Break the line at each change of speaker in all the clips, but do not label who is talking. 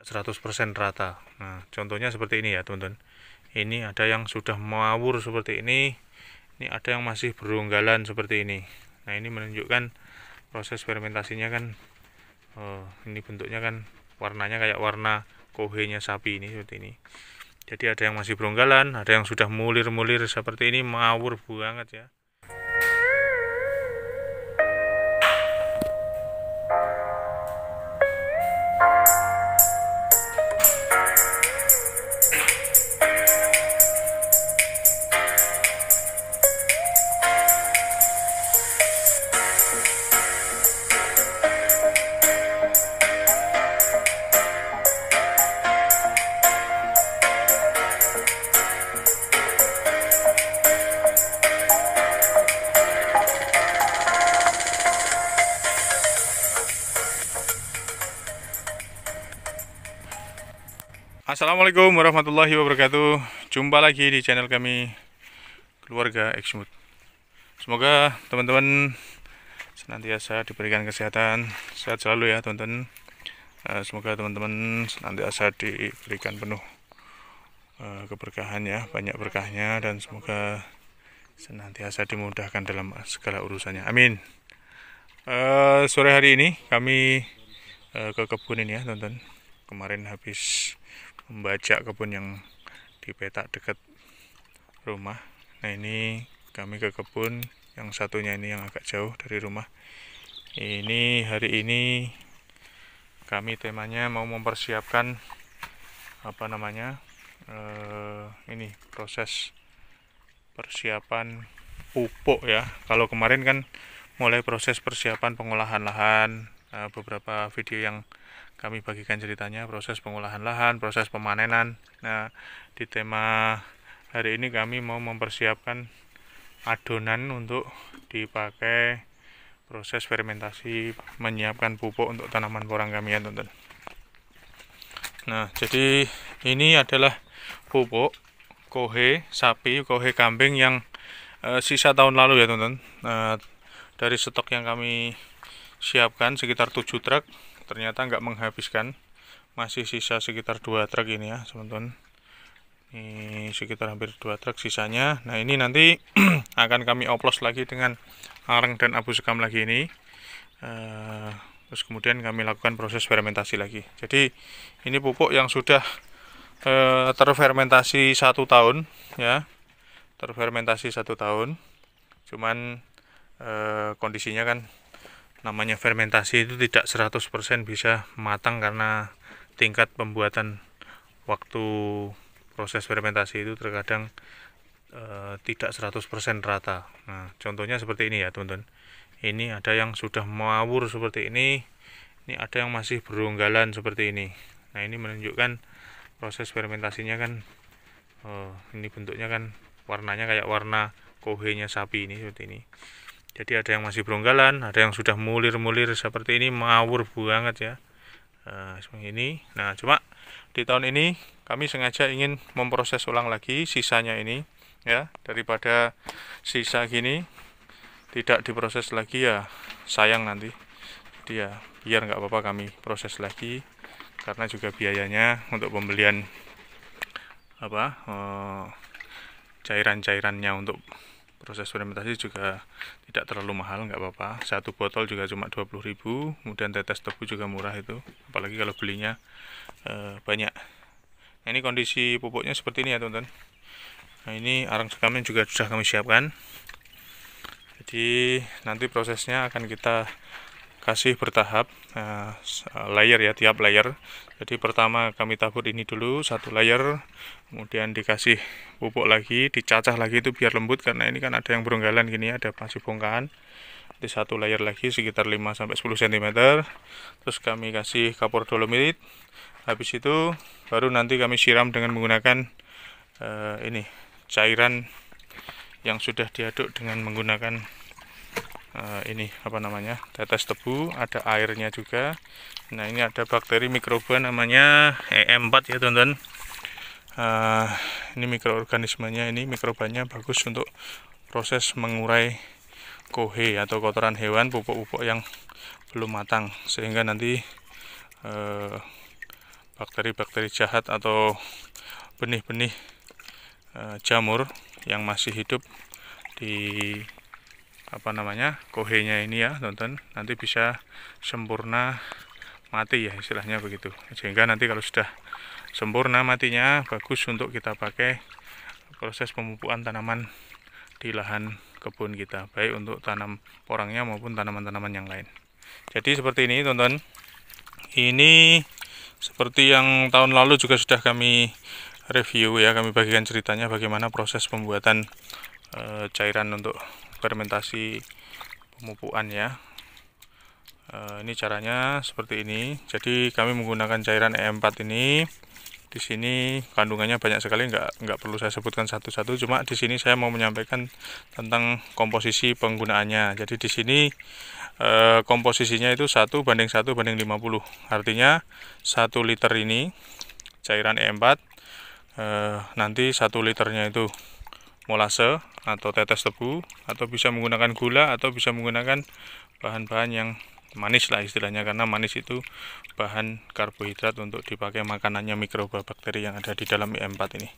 100% rata. Nah, contohnya seperti ini ya, teman-teman. Ini ada yang sudah mawur seperti ini ada yang masih berunggalan seperti ini. Nah, ini menunjukkan proses fermentasinya kan, ini bentuknya kan warnanya kayak warna kohenya sapi ini, seperti ini. Jadi ada yang masih berunggalan, ada yang sudah mulir-mulir seperti ini, mawur banget ya. Assalamualaikum warahmatullahi wabarakatuh. Jumpa lagi di channel kami, Keluarga Exmut. Semoga teman-teman senantiasa diberikan kesehatan, sehat selalu ya teman-teman. Semoga teman-teman senantiasa diberikan penuh keberkahan ya, banyak berkahnya, dan semoga senantiasa dimudahkan dalam segala urusannya. Amin. Sore hari ini kami ke kebun ini ya teman-teman. Kemarin habis membajak kebun yang di petak dekat rumah. Nah, ini kami ke kebun yang satunya ini yang agak jauh dari rumah. Ini hari ini kami temanya mau mempersiapkan ini proses persiapan pupuk ya. Kalau kemarin kan mulai proses persiapan pengolahan lahan, beberapa video yang kami bagikan ceritanya proses pengolahan lahan, proses pemanenan. Nah, di tema hari ini kami mau mempersiapkan adonan untuk dipakai proses fermentasi, menyiapkan pupuk untuk tanaman porang kami ya teman-teman. Nah, jadi ini adalah pupuk kohe sapi, kohe kambing yang sisa tahun lalu ya teman-teman. Dari stok yang kami siapkan sekitar 7 truk, ternyata nggak menghabiskan, masih sisa sekitar 2 truk ini ya teman-teman. Ini sekitar hampir 2 truk sisanya. Nah, ini nanti akan kami oplos lagi dengan areng dan abu sekam lagi ini. Terus kemudian kami lakukan proses fermentasi lagi. Jadi ini pupuk yang sudah terfermentasi 1 tahun ya, terfermentasi 1 tahun. Cuman kondisinya kan namanya fermentasi itu tidak 100% bisa matang karena tingkat pembuatan waktu proses fermentasi itu terkadang tidak 100% rata. Nah, contohnya seperti ini ya teman-teman. Ini ada yang sudah mawur seperti ini ada yang masih berunggalan seperti ini. Nah, ini menunjukkan proses fermentasinya kan, ini bentuknya kan warnanya kayak warna kohenya sapi ini, seperti ini. Jadi ada yang masih berunggalan, ada yang sudah mulir-mulir seperti ini, mawur banget ya. Seperti ini. Nah, cuma di tahun ini kami sengaja ingin memproses ulang lagi sisanya ini ya, daripada sisa gini tidak diproses lagi ya sayang nanti. Jadi ya biar nggak apa-apa kami proses lagi, karena juga biayanya untuk pembelian cairan-cairannya untuk proses fermentasi juga tidak terlalu mahal, nggak apa-apa. 1 botol juga cuma 20.000, kemudian tetes tebu juga murah itu, apalagi kalau belinya banyak. Nah, ini kondisi pupuknya seperti ini ya teman-teman. Nah, ini arang sekamnya juga sudah kami siapkan. Jadi nanti prosesnya akan kita kasih bertahap, layer ya, tiap layer. Jadi pertama kami tabur ini dulu 1 layer, kemudian dikasih pupuk lagi, dicacah lagi itu biar lembut, karena ini kan ada yang berunggalan gini, ada masih bongkahan. Di 1 layer lagi sekitar 5-10 cm. Terus kami kasih kapur dolomit. Habis itu baru nanti kami siram dengan menggunakan ini cairan yang sudah diaduk dengan menggunakan tetes tebu, ada airnya juga. Nah, ini ada bakteri mikroba namanya EM4 ya teman-teman. Ini mikroorganismenya, ini mikrobanya bagus untuk proses mengurai kohe atau kotoran hewan, pupuk-pupuk yang belum matang, sehingga nanti bakteri-bakteri jahat atau benih-benih jamur yang masih hidup di kohenya ini ya teman-teman, nanti bisa sempurna mati ya istilahnya begitu. Sehingga nanti kalau sudah sempurna matinya, bagus untuk kita pakai proses pemupukan tanaman di lahan kebun kita, baik untuk tanam porangnya maupun tanaman-tanaman yang lain. Jadi seperti ini teman-teman. Ini seperti yang tahun lalu juga sudah kami review ya, kami bagikan ceritanya bagaimana proses pembuatan cairan untuk fermentasi pemupukan ya. Ini caranya seperti ini. Jadi kami menggunakan cairan E4 ini. Di sini kandungannya banyak sekali, nggak perlu saya sebutkan satu-satu. Cuma di sini saya mau menyampaikan tentang komposisi penggunaannya. Jadi di sini komposisinya itu 1:1:50. Artinya 1 liter ini cairan E4, nanti 1 liternya itu molase atau tetes tebu, atau bisa menggunakan gula, atau bisa menggunakan bahan-bahan yang manis lah istilahnya, karena manis itu bahan karbohidrat untuk dipakai makanannya mikroba bakteri yang ada di dalam E4 ini.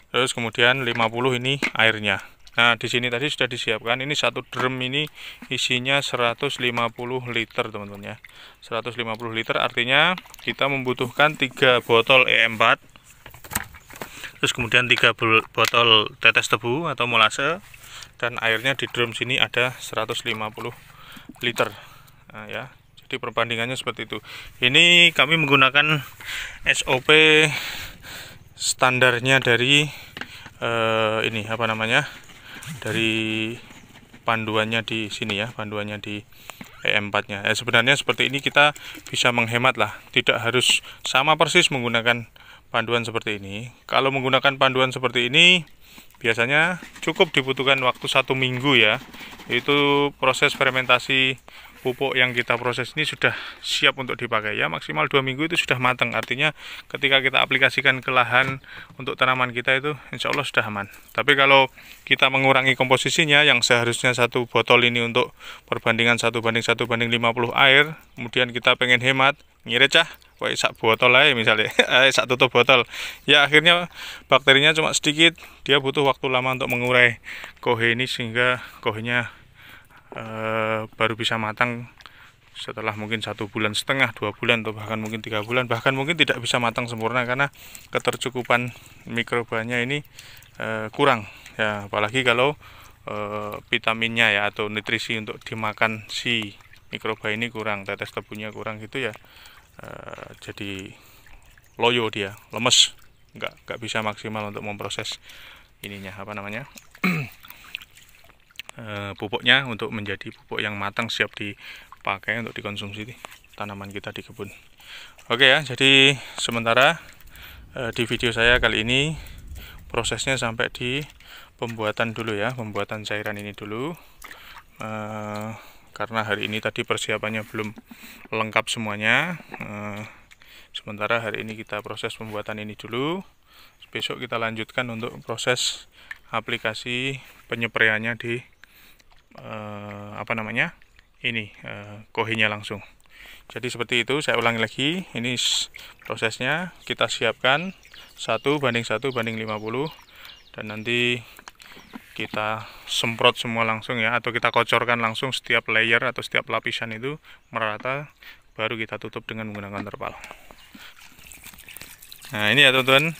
Terus kemudian 50 ini airnya. Nah, di sini tadi sudah disiapkan, ini 1 drum ini isinya 150 liter teman-teman ya. 150 liter artinya kita membutuhkan 3 botol E4. Terus kemudian 3 botol tetes tebu atau molase, dan airnya di drum sini ada 150 liter. Nah, ya. Jadi perbandingannya seperti itu. Ini kami menggunakan SOP standarnya dari dari panduannya di sini ya, panduannya di E4-nya. Sebenarnya seperti ini kita bisa menghemat lah, tidak harus sama persis menggunakan panduan seperti ini. Kalau menggunakan panduan seperti ini biasanya cukup dibutuhkan waktu 1 minggu ya. Itu proses fermentasi pupuk yang kita proses ini sudah siap untuk dipakai ya, maksimal 2 minggu itu sudah matang. Artinya ketika kita aplikasikan ke lahan untuk tanaman kita itu insya Allah sudah aman. Tapi kalau kita mengurangi komposisinya, yang seharusnya 1 botol ini untuk perbandingan 1:1:50 air, kemudian kita pengen hemat, ngirit cah sak botol aja misalnya, sak tutup botol ya, akhirnya bakterinya cuma sedikit, dia butuh waktu lama untuk mengurai kohe ini, sehingga kohenya baru bisa matang setelah mungkin 1,5 bulan, 2 bulan, atau bahkan mungkin 3 bulan, bahkan mungkin tidak bisa matang sempurna karena ketercukupan mikrobanya ini kurang ya. Apalagi kalau vitaminnya ya atau nutrisi untuk dimakan si mikroba ini kurang, tetes tebunya kurang gitu ya, jadi loyo, dia lemes, nggak bisa maksimal untuk memproses ininya pupuknya untuk menjadi pupuk yang matang siap dipakai untuk dikonsumsi tanaman kita di kebun. Oke ya, jadi sementara di video saya kali ini prosesnya sampai di pembuatan dulu ya, pembuatan cairan ini dulu, karena hari ini tadi persiapannya belum lengkap semuanya. Sementara hari ini kita proses pembuatan ini dulu, besok kita lanjutkan untuk proses aplikasi penyepraiannya di kohenya langsung. Jadi seperti itu, saya ulangi lagi, ini prosesnya kita siapkan 1:1:50, dan nanti kita semprot semua langsung ya, atau kita kocorkan langsung setiap layer atau setiap lapisan itu merata, baru kita tutup dengan menggunakan terpal. Nah ini ya teman-teman,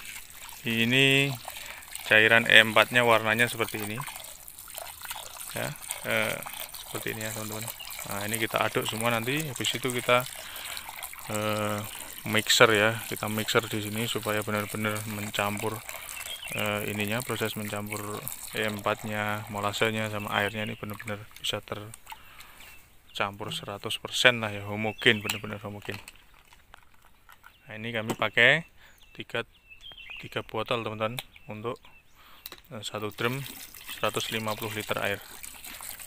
ini cairan E4 nya warnanya seperti ini ya, seperti ini ya teman-teman. Nah ini kita aduk semua, nanti habis itu kita mixer ya, kita mixer di sini supaya benar-benar mencampur ininya, proses mencampur E4 nya, molasenya sama airnya ini benar-benar bisa tercampur 100% lah ya, homogen, benar-benar homogen. Nah ini kami pakai 3 botol teman-teman untuk 1 drum 150 liter air.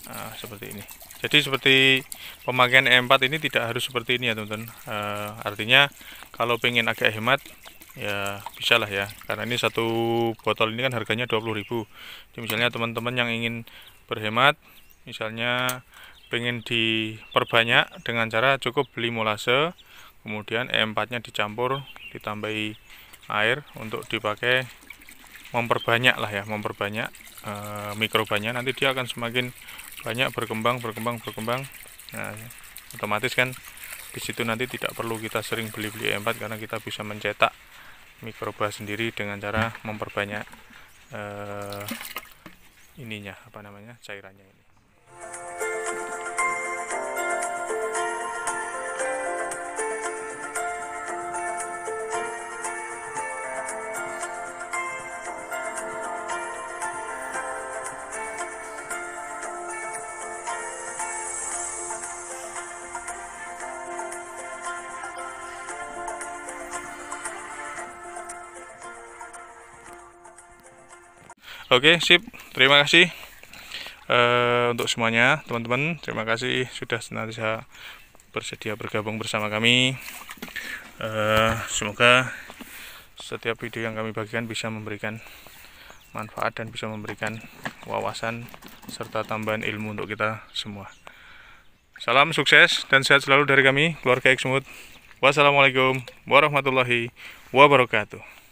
Nah, seperti ini. Jadi seperti pemakaian E4 ini tidak harus seperti ini ya teman-teman. Artinya kalau pengen agak hemat ya bisa lah ya, karena ini 1 botol ini kan harganya 20.000. Jadi misalnya teman-teman yang ingin berhemat, misalnya pengen diperbanyak dengan cara cukup beli molase, kemudian E4-nya dicampur, ditambahi air untuk dipakai memperbanyak lah ya, memperbanyak mikrobanya. Nanti dia akan semakin banyak berkembang. Nah, otomatis kan di situ nanti tidak perlu kita sering beli-beli E4 karena kita bisa mencetak mikroba sendiri dengan cara memperbanyak ininya, cairannya ini. Oke, sip. Terima kasih untuk semuanya, teman-teman. Terima kasih sudah senantiasa bersedia bergabung bersama kami. Semoga setiap video yang kami bagikan bisa memberikan manfaat dan bisa memberikan wawasan serta tambahan ilmu untuk kita semua. Salam sukses dan sehat selalu dari kami, keluarga Exmut. Wassalamualaikum warahmatullahi wabarakatuh.